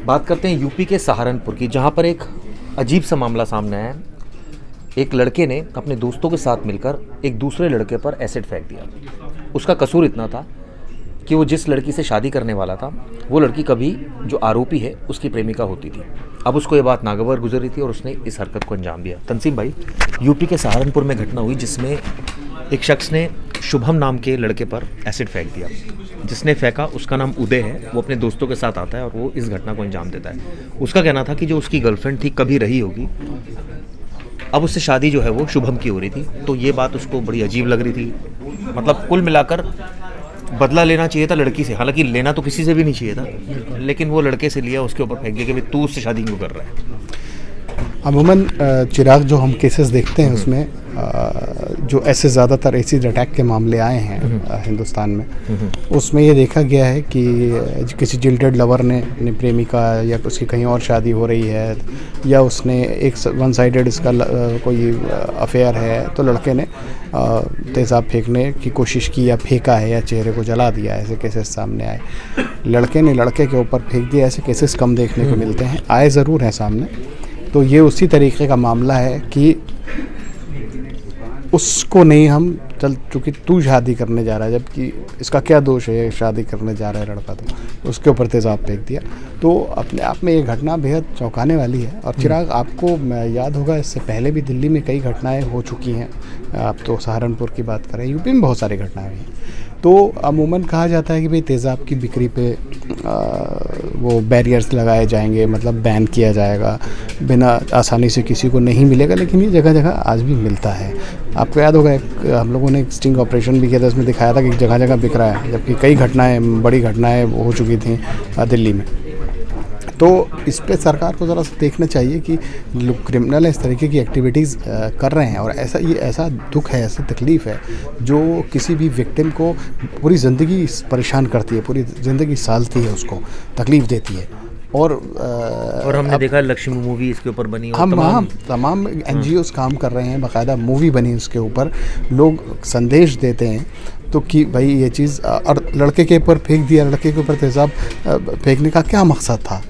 बात करते हैं यूपी के सहारनपुर की, जहाँ पर एक अजीब सा मामला सामने आया है। एक लड़के ने अपने दोस्तों के साथ मिलकर एक दूसरे लड़के पर एसिड फेंक दिया। उसका कसूर इतना था कि वो जिस लड़की से शादी करने वाला था, वो लड़की कभी जो आरोपी है उसकी प्रेमिका होती थी। अब उसको ये बात नागवार गुजरी थी और उसने इस हरकत को अंजाम दिया। तंसीम भाई, यूपी के सहारनपुर में घटना हुई जिसमें एक शख्स ने शुभम नाम के लड़के पर एसिड फेंक दिया। जिसने फेंका उसका नाम उदय है, वो अपने दोस्तों के साथ आता है और वो इस घटना को अंजाम देता है। उसका कहना था कि जो उसकी गर्लफ्रेंड थी कभी रही होगी, अब उससे शादी जो है वो शुभम की हो रही थी, तो ये बात उसको बड़ी अजीब लग रही थी। मतलब कुल मिलाकर बदला लेना चाहिए था लड़की से, हालांकि लेना तो किसी से भी नहीं चाहिए था, लेकिन वो लड़के से लिया, उसके ऊपर फेंक दिया कि भाई तू उससे शादी क्यों कर रहा है। अमूमन चिराग, जो हम केसेस देखते हैं उसमें जो ऐसे ज़्यादातर एसिड अटैक के मामले आए हैं हिंदुस्तान में, उसमें ये देखा गया है कि किसी जिल्टेड लवर ने अपनी प्रेमिका या उसकी कहीं और शादी हो रही है, या उसने एक वन साइडेड इसका कोई अफेयर है, तो लड़के ने तेज़ाब फेंकने की कोशिश की या फेंका है या चेहरे को जला दिया। ऐसे केसेस सामने आए। लड़के ने लड़के के ऊपर फेंक दिया, ऐसे केसेस कम देखने को मिलते हैं, आए ज़रूर हैं सामने। तो ये उसी तरीके का मामला है कि उसको नहीं हम चल, चूँकि तू शादी करने जा रहा है, जबकि इसका क्या दोष है, शादी करने जा रहा है लड़का, तो उसके ऊपर तेज़ाब फेंक दिया। तो अपने आप में ये घटना बेहद चौंकाने वाली है। और चिराग, आपको याद होगा इससे पहले भी दिल्ली में कई घटनाएं हो चुकी हैं। आप तो सहारनपुर की बात करें, यूपी में बहुत सारी घटनाएं हुई हैं। तो अमूमन कहा जाता है कि भाई तेज़ाब की बिक्री पे वो बैरियर्स लगाए जाएंगे, मतलब बैन किया जाएगा, बिना आसानी से किसी को नहीं मिलेगा, लेकिन ये जगह जगह आज भी मिलता है। आपको याद होगा हम लोगों ने एक स्टिंग ऑपरेशन भी किया था, उसमें दिखाया था कि जगह जगह बिक रहा है, जबकि कई घटनाएं, बड़ी घटनाएं हो चुकी थी दिल्ली में। तो इस पे सरकार को ज़रा सा देखना चाहिए कि लोग क्रिमिनल इस तरीके की एक्टिविटीज़ कर रहे हैं, और ऐसा दुख है, ऐसी तकलीफ़ है जो किसी भी विक्टिम को पूरी ज़िंदगी परेशान करती है, पूरी ज़िंदगी सालती है, उसको तकलीफ़ देती है। और हमने देखा लक्ष्मी मूवी इसके ऊपर बनी, हम तमाम NGOs काम कर रहे हैं, बाकायदा मूवी बनी उसके ऊपर, लोग संदेश देते हैं। तो कि भाई ये चीज़, और लड़के के ऊपर फेंक दिया, लड़के के ऊपर तेज़ाब फेंकने का क्या मकसद था?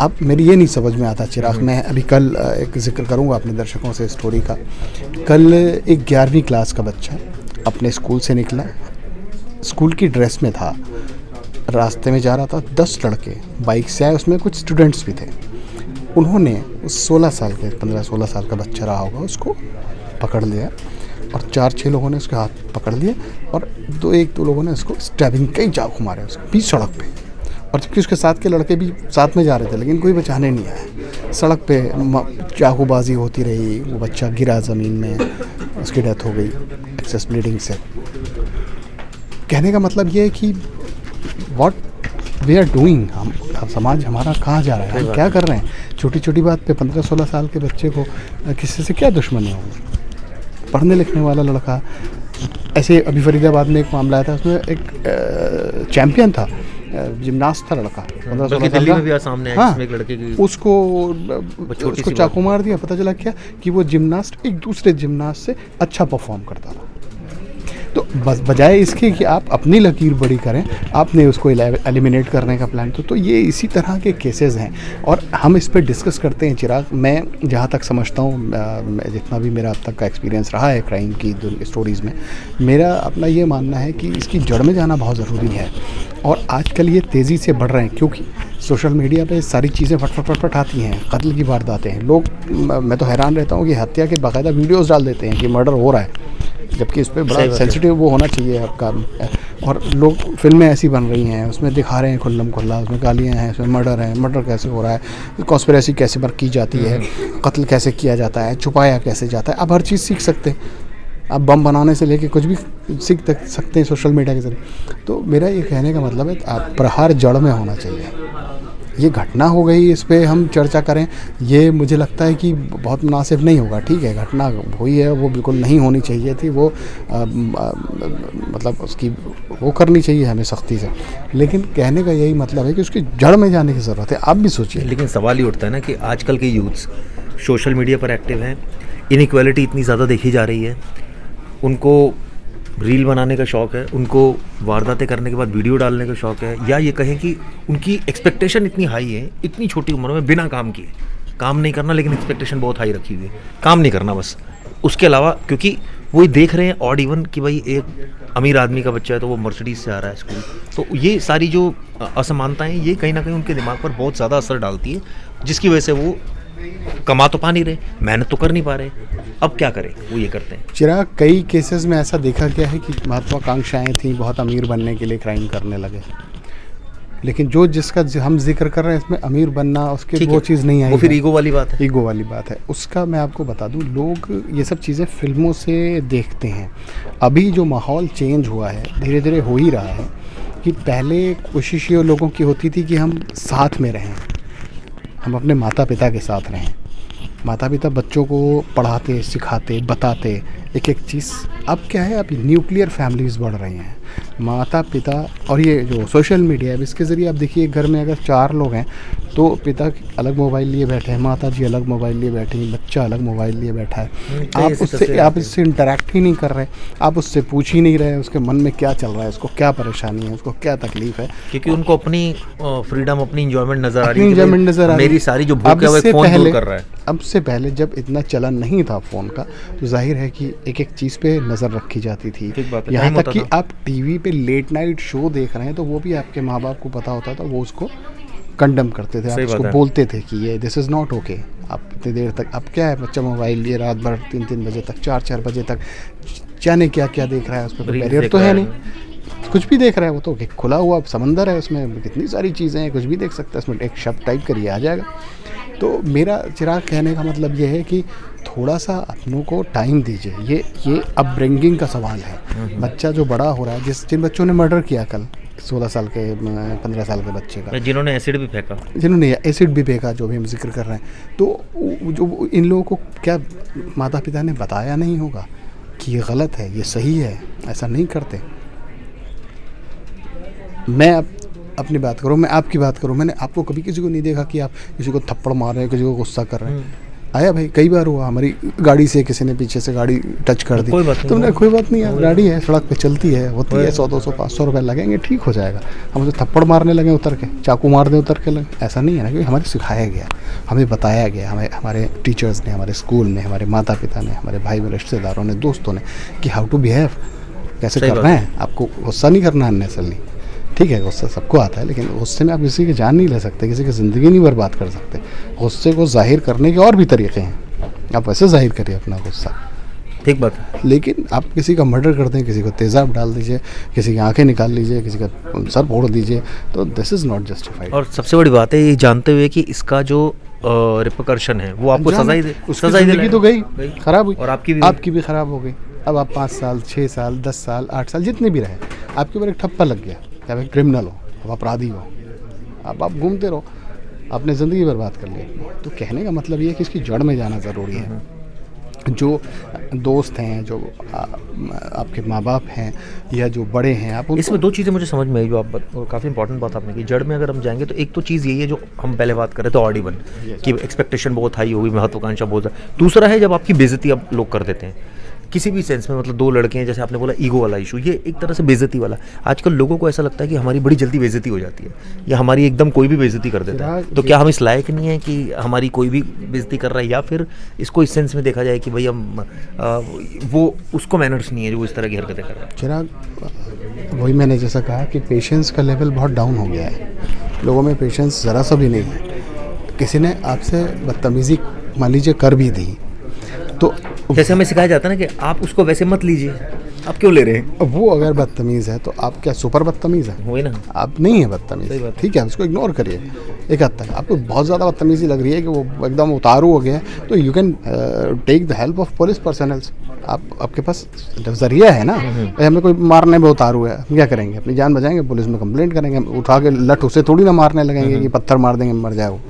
अब मेरी ये नहीं समझ में आता चिराग। मैं अभी कल एक जिक्र करूंगा अपने दर्शकों से स्टोरी का। कल एक 11वीं क्लास का बच्चा अपने स्कूल से निकला, स्कूल की ड्रेस में था, रास्ते में जा रहा था, 10 लड़के बाइक से आए, उसमें कुछ स्टूडेंट्स भी थे। उन्होंने उस 15-16 साल का बच्चा रहा होगा, उसको पकड़ लिया और 4-6 लोगों ने उसके हाथ पकड़ लिए, और 1-2 लोगों ने उसको स्टैबिंग, कई चाकू मारे उसको बीच सड़क पे। और जबकि उसके साथ के लड़के भी साथ में जा रहे थे, लेकिन कोई बचाने नहीं आया। सड़क पे चाकूबाजी होती रही, वो बच्चा गिरा ज़मीन में, उसकी डेथ हो गई एक्सेस ब्लीडिंग से। कहने का मतलब ये है कि व्हाट वी आर डूइंग, हम समाज हमारा कहाँ जा रहा है, हम क्या कर रहे हैं। छोटी छोटी बात पे 15-16 साल के बच्चे को किसी से क्या दुश्मनी होगी। पढ़ने लिखने वाला लड़का, ऐसे अभी फरीदाबाद में एक मामला आया था, उसमें एक चैम्पियन था, जिमनास्ट था लड़का, 15-16 साल का। भी सामने है, हाँ, एक लड़के की उसको चाकू मार दिया। पता चला क्या कि वो जिमनास्ट एक दूसरे जिमनास्ट से अच्छा परफॉर्म करता था। तो बस बजाय इसके कि आप अपनी लकीर बड़ी करें, आपने उसको एलिमिनेट करने का प्लान। तो ये इसी तरह के केसेस हैं, और हम इस पर डिस्कस करते हैं चिराग। मैं जहाँ तक समझता हूँ, जितना भी मेरा अब तक का एक्सपीरियंस रहा है क्राइम की स्टोरीज़ में, मेरा अपना ये मानना है कि इसकी जड़ में जाना बहुत ज़रूरी है। और आजकल ये तेज़ी से बढ़ रहे हैं, क्योंकि सोशल मीडिया पे सारी चीज़ें फट आती हैं, कत्ल की वारदातें हैं। लोग, मैं तो हैरान रहता हूँ कि हत्या के बाकायदा वीडियोज़ डाल देते हैं कि मर्डर हो रहा है, जबकि इस पर बड़ा सेंसिटिव वो होना चाहिए आपका। और लोग, फिल्में ऐसी बन रही हैं, उसमें दिखा रहे हैं खुल्लम खुल्ला, उसमें गालियाँ हैं, उसमें मर्डर है, मर्डर कैसे हो रहा है, कॉन्स्पिरेसी कैसे की जाती है, कत्ल कैसे किया जाता है, छुपाया कैसे जाता है। अब हर चीज़ सीख सकते हैं, आप बम बनाने से लेके कुछ भी सीख सकते हैं सोशल मीडिया के ज़रिए। तो मेरा ये कहने का मतलब है, आप प्रहार जड़ में होना चाहिए। ये घटना हो गई, इस पर हम चर्चा करें, ये मुझे लगता है कि बहुत मुनासिब नहीं होगा। ठीक है, घटना हुई है, वो बिल्कुल नहीं होनी चाहिए थी, वो मतलब उसकी वो करनी चाहिए हमें सख्ती से, लेकिन कहने का यही मतलब है कि उसकी जड़ में जाने की ज़रूरत है। आप भी सोचिए। लेकिन सवाल ये उठता है ना कि आजकल के यूथ्स सोशल मीडिया पर एक्टिव हैं, इनइक्वालिटी इतनी ज़्यादा देखी जा रही है, उनको रील बनाने का शौक़ है, उनको वारदातें करने के बाद वीडियो डालने का शौक़ है, या ये कहें कि उनकी एक्सपेक्टेशन इतनी हाई है, इतनी छोटी उम्र में बिना काम किए, काम नहीं करना लेकिन एक्सपेक्टेशन बहुत हाई रखी हुई है, काम नहीं करना बस, उसके अलावा क्योंकि वही देख रहे हैं ऑड इवन कि भाई एक अमीर आदमी का बच्चा है तो वो मर्सिडीज से आ रहा है स्कूल, तो ये सारी जो असमानताएं ये कहीं ना कहीं उनके दिमाग पर बहुत ज़्यादा असर डालती है, जिसकी वजह से वो कमा तो पा नहीं रहे, मेहनत तो कर नहीं पा रहे, अब क्या करें, वो ये करते हैं। चिराग, कई केसेस में ऐसा देखा गया है कि महत्वाकांक्षाएं थी, बहुत अमीर बनने के लिए क्राइम करने लगे, लेकिन जो जिसका हम जिक्र कर रहे हैं इसमें अमीर बनना उसके वो चीज़ नहीं आई, वो फिर ईगो वाली बात है। ईगो वाली बात है। उसका मैं आपको बता दूं, लोग ये सब चीज़ें फिल्मों से देखते हैं। अभी जो माहौल चेंज हुआ है, धीरे धीरे हो ही रहा है कि पहले कोशिश ये लोगों की होती थी कि हम साथ में रहें, हम अपने माता पिता के साथ रहें, माता पिता बच्चों को पढ़ाते, सिखाते, बताते एक एक चीज़। अब क्या है, अब न्यूक्लियर फैमिलीज़ बढ़ रही हैं, माता पिता और ये जो सोशल मीडिया है इसके ज़रिए आप देखिए, घर में अगर 4 लोग हैं तो पिता अलग मोबाइल लिए बैठे हैं, माता जी अलग मोबाइल लिए बैठी हैं, बच्चा अलग मोबाइल लिए बैठा है। आप उससे इंटरेक्ट ही नहीं कर रहे, आप उससे पूछ ही नहीं रहे उसके मन में क्या चल रहा है, उसको क्या परेशानी है, उसको क्या तकलीफ है, क्योंकि उनको अपनी फ्रीडम, अपनी इंजॉयमेंट नज़र आ रही है, इंजॉयमेंट नज़र आ रही है। मेरी सारी जो भूख है वो एक फ़ोन दूर कर रहा है। अब से पहले जब इतना चलन नहीं था फ़ोन का, तो जाहिर है कि एक एक चीज़ पे नज़र रखी जाती थी। यहाँ तक कि आप टीवी पे लेट नाइट शो देख रहे हैं तो वो भी आपके माँ बाप को पता होता था, वो उसको कंडम करते थे, आप उसको बोलते थे कि ये दिस इज़ नॉट ओके। आप इतनी देर तक, अब क्या है, बच्चा मोबाइल लिए रात भर 3-3 बजे तक, 4-4 बजे तक, जाने क्या क्या देख रहा है, उस पर बैरियर तो है नहीं, कुछ भी देख रहा है, वो तो एक खुला हुआ समंदर है, उसमें कितनी सारी चीज़ें हैं, कुछ भी देख सकता है, उसमें एक शब्द टाइप करिए आ जाएगा। तो मेरा चिराग कहने का मतलब ये है कि थोड़ा सा अपनों को टाइम दीजिए। ये अपब्रिंगिंग का सवाल है। बच्चा जो बड़ा हो रहा है, जिन बच्चों ने मर्डर किया कल, 16 साल के 15 साल के बच्चे का, जिन्होंने एसिड भी फेंका, जो भी हम जिक्र कर रहे हैं, तो जो इन लोगों को क्या माता पिता ने बताया नहीं होगा कि ये गलत है, ये सही है, ऐसा नहीं करते। मैं अपनी बात करूँ, मैं आपकी बात करूँ, मैंने आपको कभी किसी को नहीं देखा कि आप किसी को थप्पड़ मार रहे हैं, किसी को गुस्सा कर रहे हैं। आया भाई, कई बार हुआ, हमारी गाड़ी से किसी ने पीछे से गाड़ी टच कर दी, तुमने कोई बात नहीं है, गाड़ी है, सड़क पे चलती है, होती है, 100-200-500 रुपये लगेंगे, ठीक हो जाएगा। हम उसे थप्पड़ मारने लगे उतर के, चाकू मार दे उतर के लगे, ऐसा नहीं है ना, क्योंकि हमें सिखाया गया, हमें बताया गया, हमारे टीचर्स ने, हमारे स्कूल में, हमारे माता पिता ने, हमारे भाई बहन, रिश्तेदारों ने, दोस्तों ने, कि हाउ टू बिहेव, कैसे करना है, आपको गुस्सा नहीं करना अननेसेसरली। ठीक है, गुस्सा सबको आता है, लेकिन गुस्से में आप किसी की जान नहीं ले सकते, किसी की ज़िंदगी नहीं बर्बाद कर सकते। गुस्से को जाहिर करने के और भी तरीके हैं, आप वैसे जाहिर करिए अपना गुस्सा, ठीक बात है। लेकिन आप किसी का मर्डर कर दें, किसी को तेज़ाब डाल दीजिए, किसी की आंखें निकाल लीजिए, किसी का सर फोड़ दीजिए, तो दिस इज़ नॉट जस्टिफाइड। और सबसे बड़ी बात है ये जानते हुए कि इसका जो रिपरकशन है वो आपको सजा ही तो गई, खराब हुई, और आपकी भी खराब हो गई। अब आप 5 साल, 6 साल, 10 साल, 8 साल, जितने भी रहे, आपके ऊपर एक ठप्पा लग गया, या आप क्रिमिनल हो, आप अपराधी हो, अब आप घूमते रहो, आपने ज़िंदगी बर्बाद कर ली। तो कहने का मतलब ये है कि इसकी जड़ में जाना ज़रूरी है। जो दोस्त हैं, जो आपके माँ बाप हैं, या जो बड़े हैं, आप इसमें 2 चीज़ें मुझे समझ में आई, जो आप काफ़ी इंपॉर्टेंट बात आपने की। जड़ में अगर हम जाएंगे तो एक तो चीज़ यही है जो हम पहले बात कर रहे थे, ऑड इवन कि एक्सपेक्टेशन बहुत हाई होगी, महत्वाकांक्षा बहुत है। दूसरा है जब आपकी बेइज्जती अब लोग कर देते हैं किसी भी सेंस में, मतलब 2 लड़के हैं, जैसे आपने बोला ईगो वाला इशू, ये एक तरह से बेइज्जती वाला। आजकल लोगों को ऐसा लगता है कि हमारी बड़ी जल्दी बेइज्जती हो जाती है, या हमारी एकदम कोई भी बेइज्जती कर देता है। तो क्या हम इस लायक नहीं है कि हमारी कोई भी बेइज्जती कर रहा है, या फिर इसको इस सेंस में देखा जाए कि भाई हम वो उसको मैनर्स नहीं है जो वो इस तरह की हरकतें कर रहा है। चिराग, वही मैंने जैसा कहा कि पेशेंस का लेवल बहुत डाउन हो गया है, लोगों में पेशेंस ज़रा सा भी नहीं है। किसी ने आपसे बदतमीज़ी मान लीजिए कर भी दी, तो जैसे हमें सिखाया जाता है ना कि आप उसको वैसे मत लीजिए, आप क्यों ले रहे हैं। वो अगर बदतमीज़ है तो आप क्या सुपर बदतमीज़ है? वही ना, आप नहीं है बदतमीज़, ठीक है, उसको इग्नोर करिए। एक हद तक आपको बहुत ज़्यादा बदतमीज़ी लग रही है कि वो एकदम उतारू हो गया है, तो you can take the help of police personnels. आपके पास जरिया है ना, हमें कोई मारने में उतारू है, हम क्या करेंगे, अपनी जान बचाएंगे, पुलिस में कंप्लेंट करेंगे, उठा के लठ उसे थोड़ी ना मारने लगेंगे कि पत्थर मार देंगे मर जाए वो।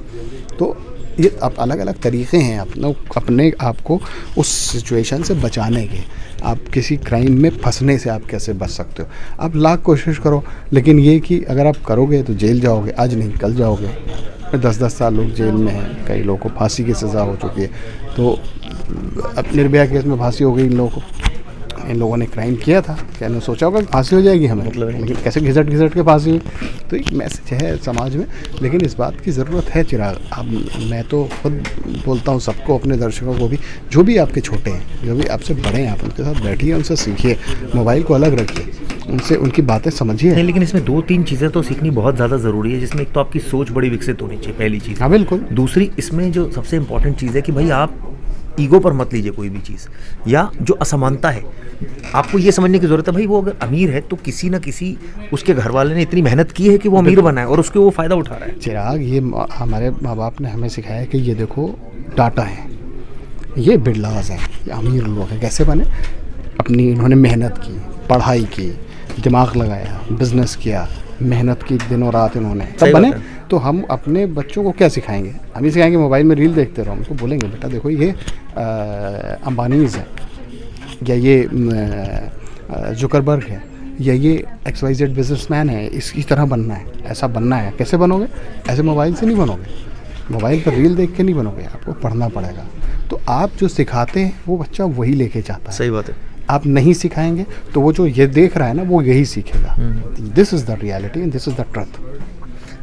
तो ये अब अलग अलग तरीक़े हैं अपने आप को उस सिचुएशन से बचाने के। आप किसी क्राइम में फंसने से आप कैसे बच सकते हो, आप लाख कोशिश करो, लेकिन ये कि अगर आप करोगे तो जेल जाओगे, आज नहीं कल जाओगे। 10-10 साल लोग जेल में हैं, कई लोगों को फांसी की सज़ा हो चुकी है। तो अब निर्भया केस में फांसी हो गई इन लोगों को, इन लोगों ने क्राइम किया था, क्या इन्होंने सोचा होगा कि फांसी हो जाएगी हमें, लेकिन कैसे घिसट घिसट के फांसी हुई। तो एक मैसेज है समाज में, लेकिन इस बात की ज़रूरत है चिराग। अब मैं तो खुद बोलता हूँ सबको, अपने दर्शकों को भी, जो भी आपके छोटे हैं, जो भी आपसे बड़े हैं, आप उनके साथ बैठिए, उनसे सीखिए, मोबाइल को अलग रखिए, उनसे उनकी बातें समझिए। नहीं, लेकिन इसमें 2-3 चीज़ें तो सीखनी बहुत ज़्यादा ज़रूरी है, जिसमें एक तो आपकी सोच बड़ी विकसित होनी चाहिए, पहली चीज़। हाँ बिल्कुल। दूसरी, इसमें जो सबसे इम्पोर्टेंट चीज़ है कि भाई आप ईगो पर मत लीजिए कोई भी चीज़, या जो असमानता है आपको ये समझने की ज़रूरत है भाई वो अगर अमीर है तो किसी ना किसी उसके घर वाले ने इतनी मेहनत की है कि वो अमीर बना है और उसके वो फ़ायदा उठा रहा है। चिराग, ये हमारे माँ बाप ने हमें सिखाया कि ये देखो टाटा है, ये बिरलास हैं, ये अमीर लोग हैं। कैसे बने? अपनी इन्होंने मेहनत की, पढ़ाई की, दिमाग लगाया, बिजनेस किया, मेहनत की दिनों रात इन्होंने, तब बने। तो हम अपने बच्चों को क्या सिखाएंगे? हम ही सिखाएंगे मोबाइल में रील देखते रहो, हमको बोलेंगे बेटा देखो ये अंबानीज़ है, या ये जुकरबर्ग है, या ये XYZ बिजनेसमैन है, इसकी तरह बनना है, ऐसा बनना है। कैसे बनोगे? ऐसे मोबाइल से नहीं बनोगे, मोबाइल पर रील देख के नहीं बनोगे, आपको पढ़ना पड़ेगा। तो आप जो सिखाते हैं वो बच्चा वही लेके जाता है। सही बात है। आप नहीं सिखाएंगे तो वो जो ये देख रहा है ना, वो यही सीखेगा। This is the reality and this is the truth.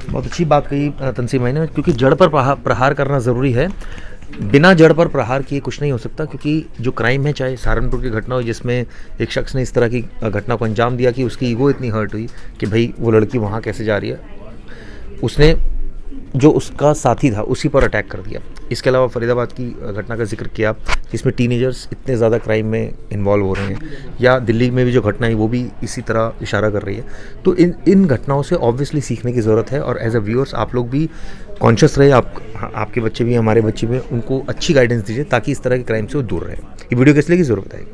बहुत अच्छी बात कही तंसीम भाई ने, क्योंकि जड़ पर प्रहार करना ज़रूरी है। बिना जड़ पर प्रहार किए कुछ नहीं हो सकता, क्योंकि जो क्राइम है, चाहे सहारनपुर की घटना हो जिसमें एक शख्स ने इस तरह की घटना को अंजाम दिया कि उसकी ईगो इतनी हर्ट हुई कि भाई वो लड़की वहाँ कैसे जा रही है, उसने जो उसका साथी था उसी पर अटैक कर दिया। इसके अलावा फरीदाबाद की घटना का जिक्र किया जिसमें टीनेजर्स इतने ज़्यादा क्राइम में इन्वॉल्व हो रहे हैं, या दिल्ली में भी जो घटना है वो भी इसी तरह इशारा कर रही है। तो इन घटनाओं से ऑब्वियसली सीखने की ज़रूरत है, और एज अ व्यूअर्स आप लोग भी कॉन्शियस रहे, आपके बच्चे भी, हमारे बच्चे भी, उनको अच्छी गाइडेंस दीजिए ताकि इस तरह के क्राइम से वो दूर रहे। ये वीडियो कैसे लगी ज़रूर बताइए।